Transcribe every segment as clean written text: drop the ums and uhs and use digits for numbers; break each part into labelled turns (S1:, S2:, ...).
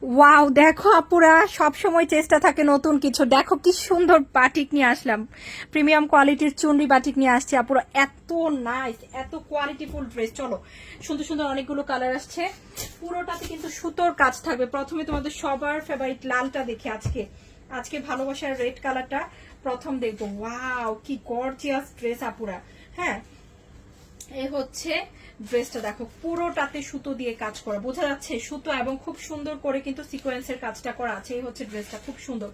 S1: Wow, দেখো আপুরা সব সময় চেষ্টা থাকে নতুন কিছু। দেখো কি সুন্দর বাটিক নিয়ে আসলাম, প্রিমিয়াম কোয়ালিটির চুনরি বাটিক নিয়ে আসছি আপুরা। এত নাইস, এত কোয়ালিটিফুল ড্রেস। চলো, সুন্দর সুন্দর অনেকগুলো কালার আসছে, পুরোটাতে কিন্তু সুতোর কাজ থাকবে। প্রথমে তোমাদের সবার ফেভারিট লালটা দেখে আজকে আজকে ভালোবাসার রেড কালারটা প্রথম দেখবো। ওয়াও, কি গর্জিয়াস ড্রেস আপুরা। হ্যাঁ, এই হচ্ছে ড্রেসটা। দেখো পুরোটাতে সুতো দিয়ে কাজ করা, বোঝা যাচ্ছে সুতো, এবং খুব সুন্দর করে কিন্তু সিকোয়েন্সের কাজটা করা আছে। এই হচ্ছে ড্রেসটা, খুব সুন্দর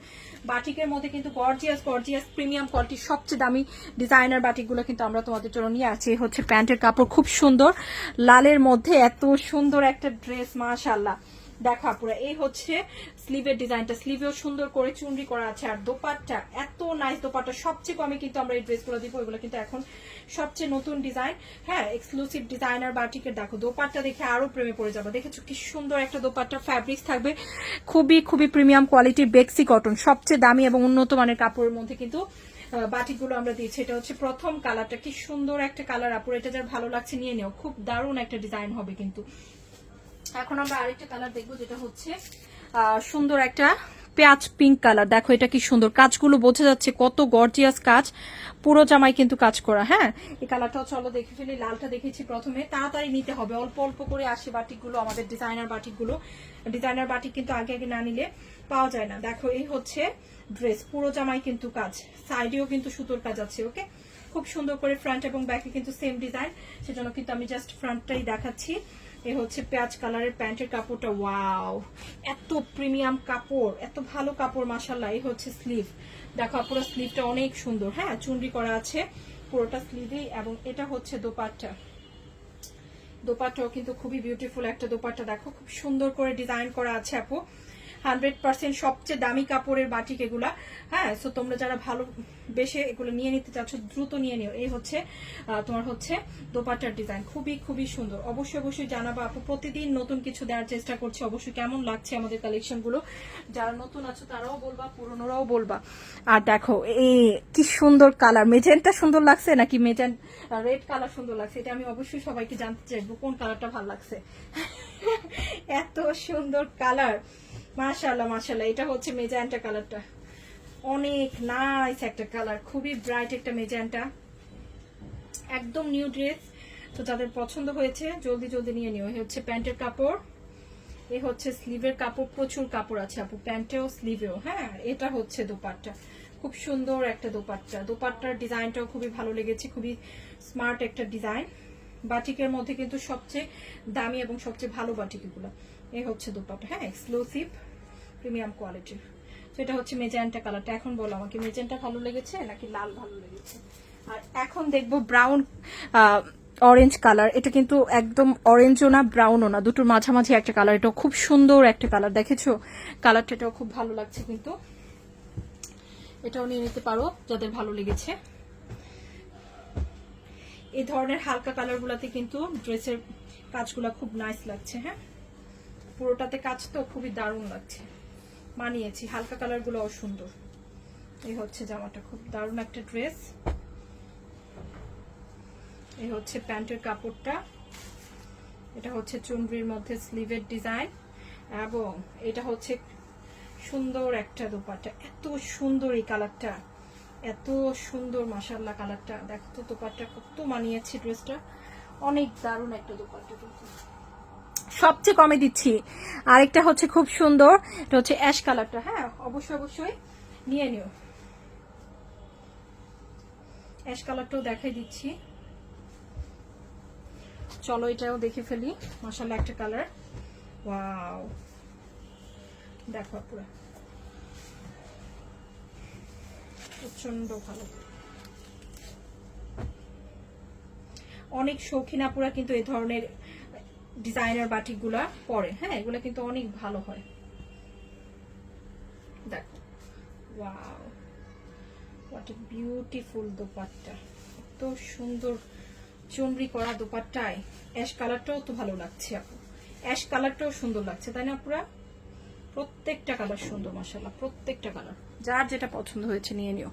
S1: বাটিকের মধ্যে কিন্তু গর্জিয়াস গর্জিয়াস প্রিমিয়াম কোয়ালিটির সবচেয়ে দামি ডিজাইনার বাটিকগুলো কিন্তু আমরা তোমাদের জন্য নিয়ে আসছি। এই হচ্ছে প্যান্টের কাপড়, খুব সুন্দর লালের মধ্যে এত সুন্দর একটা ড্রেস, মাশাআল্লাহ। দেখো আপুরা, এই হচ্ছে স্লিভের ডিজাইনটা, স্লিভেও সুন্দর করে চুনরি করা আছে। আর দোপাট্টা এত নাইস, দোপাট্টা সবচেয়ে কমে কিন্তু আমরা এই ড্রেসগুলো দিব। এগুলো কিন্তু এখন সবচেয়ে নতুন ডিজাইন, হ্যাঁ, এক্সক্লুসিভ ডিজাইনার বাটিকের। দেখো দোপাট্টা দেখে আরো প্রেমে পড়ে যাবে। দেখেছো কি সুন্দর একটা দোপাট্টা, ফ্যাব্রিক্স থাকবে খুবই খুবই প্রিমিয়াম কোয়ালিটির বেক্সি কটন, সবচেয়ে দামি এবং উন্নত মানের কাপড়ের মধ্যে কিন্তু বাটিকগুলো আমরা দিয়েছি। এটা হচ্ছে প্রথম কালারটা, কি সুন্দর একটা কালার আপুর। এটা যার ভালো লাগছে নিয়ে নেও, খুব দারুণ একটা ডিজাইন হবে কিন্তু। এখন আমরা আরেকটা কালার দেখবো, যেটা হচ্ছে সুন্দর একটা পেঁয়াজ পিঙ্ক কালার। দেখো এটা কি সুন্দর, কাজগুলো বোঝা যাচ্ছে কত গর্জিয়াস কাজ, পুরো জামাই কিন্তু কাজ করা। হ্যাঁ, এই কালারটাও চলো দেখে ফেলি। লালটা দেখেছি প্রথমে, তাড়াতাড়ি নিতে হবে, অল্প অল্প করে আসে বাটিকগুলো, আমাদের ডিজাইনার বাটিকগুলো। ডিজাইনার বাটিক কিন্তু আগে আগে না নিলে পাওয়া যায় না। দেখো এই হচ্ছে ড্রেস, পুরো জামাই কিন্তু কাজ, সাইডেও কিন্তু সুতোর কাজ আছে। ওকে, খুব সুন্দর করে ফ্রন্ট এবং ব্যাকে কিন্তু সেম ডিজাইন, সেজন্য কিন্তু আমি জাস্ট ফ্রন্টটাই দেখাচ্ছি। এ হচ্ছে পেঁয়াজ কালারের প্যান্টের কাপড়টা। ওয়াও, এত প্রিমিয়াম কাপড়, এত ভালো কাপড়, মাশাআল্লাহ। এই হচ্ছে স্লিভ, দেখো পুরো স্লিভটা অনেক সুন্দর, হ্যাঁ, চুনরি করা আছে পুরোটা স্লিভে। এবং এটা হচ্ছে দোপাট্টা, দোপাট্টাও কিন্তু খুবই বিউটিফুল একটা দোপাট্টা। দেখো খুব সুন্দর করে ডিজাইন করা আছে আপু, 100% সবচেয়ে দামি কাপড়ের বাটিক এগুলা। হ্যাঁ, সো তোমরা যারা ভালো বেশি এগুলো নিয়ে নিতে চাচ্ছ দ্রুত নিয়ে নিও। এই হচ্ছে তোমার হচ্ছে দোপাট্টার ডিজাইন, খুবই খুবই সুন্দর। অবশ্যই অবশ্যই জানাবো আপু, প্রতিদিন নতুন কিছু দেওয়ার চেষ্টা করছি। অবশ্যই কেমন লাগছে আমাদের কালেকশন গুলো, যারা নতুন আছো তারাও বলবা, পুরনোরাও বলবা। আর দেখো এই কি সুন্দর কালার, মেজেন্টা সুন্দর লাগছে নাকি রেড কালার সুন্দর লাগছে, এটা আমি অবশ্যই সবাইকে জানতে চাইবো কোন কালারটা ভালো লাগছে। এত সুন্দর কালার, মাশাআল্লাহ মাশাআল্লাহ। এটা হচ্ছে মেজেন্টা কালারটা, অনেক নাইস একটা কালার, খুবই ব্রাইট একটা মেজেন্টা, একদম নিউ ড্রেস। তো যাদের পছন্দ হয়েছে জলদি জলদি নিয়ে নিও। এই হচ্ছে প্যান্টের কাপড়, এই হচ্ছে স্লিভের কাপড়, প্রচুর কাপড় আছে আপু প্যান্টেও স্লিভেও। হ্যাঁ, এটা হচ্ছে দোপাট্টা, খুব সুন্দর একটা দোপাট্টা। দোপাট্টার ডিজাইনটাও খুবই ভালো লেগেছে, খুবই স্মার্ট একটা ডিজাইন। বাটিকের মধ্যে কিন্তু সবচেয়ে দামি এবং সবচেয়ে ভালো বাটিক এগুলো। এই হচ্ছে দোপাট্টা, হ্যাঁ, এক্সক্লুসিভ প্রিমিয়াম কোয়ালিটির। তো এটা হচ্ছে মেজেন্টা কালারটা। এখন বলো আমাকে, মেজেন্টা ভালো লেগেছে নাকি লাল ভালো লেগেছে? আর এখন দেখবো ব্রাউন অরেঞ্জ কালার। এটা কিন্তু একদম অরেঞ্জও না ব্রাউনও না, দুটোর মাঝামাঝি একটা কালার। এটাও খুব সুন্দর একটা কালার, দেখেছো কালারটা, এটাও খুব ভালো লাগছে কিন্তু। এটাও নিয়ে নিতে পারো যাদের ভালো লেগেছে। এই ধরনের হালকা কালার গুলাতে কিন্তু ড্রেসের কাজগুলা খুব নাইস লাগছে। হ্যাঁ, পুরোটাতে কাজ তো খুবই দারুণ লাগছে, মানিয়েছি। হালকা কালার গুলোও সুন্দর। এই হচ্ছে জামাটা, খুব দারুণ একটা ড্রেস। এই হচ্ছে প্যান্টের কাপড়টা, এটা হচ্ছে চুনরির মধ্যে স্লিভের ডিজাইন, এবং এটা হচ্ছে সুন্দর একটা দোপাট্টা। এত সুন্দর এই কালারটা, এত সুন্দর মাশাআল্লাহ কালারটা। দেখো তো দোপাট্টা কত মানিয়েছে ড্রেসটা, অনেক দারুণ একটা দোপাট্টা। সবচেয়ে কমে দিচ্ছি। আরেকটা হচ্ছে খুব সুন্দর, এটা হচ্ছে অ্যাশ কালারটা। হ্যাঁ, অবশ্যই অবশ্যই নিয়ে নিও। অ্যাশ কালারটাও দেখাই দিচ্ছি, চলো এটাও দেখে ফেলি। মাশাআল্লাহ একটা কালার, ওয়াও, দেখো পুরো প্রচন্ড ভালো। অনেক শৌখিন আপুরা কিন্তু এই ধরনের ডিজাইনার বাটিক গুলা পরে। হ্যাঁ, এগুলা কিন্তু অনেক ভালো হয়। দেখো, wow, what a beautiful dupatta, এত সুন্দর চুনরি করা দোপাট্টায়। অ্যাশ কালারটাও তো ভালো লাগছে আপু, অ্যাশ কালারটাও সুন্দর লাগছে, তাই না আপুরা? প্রত্যেকটা কালার সুন্দর মাশাআল্লাহ, প্রত্যেকটা কালার। যার যেটা পছন্দ হয়েছে নিয়ে নিও।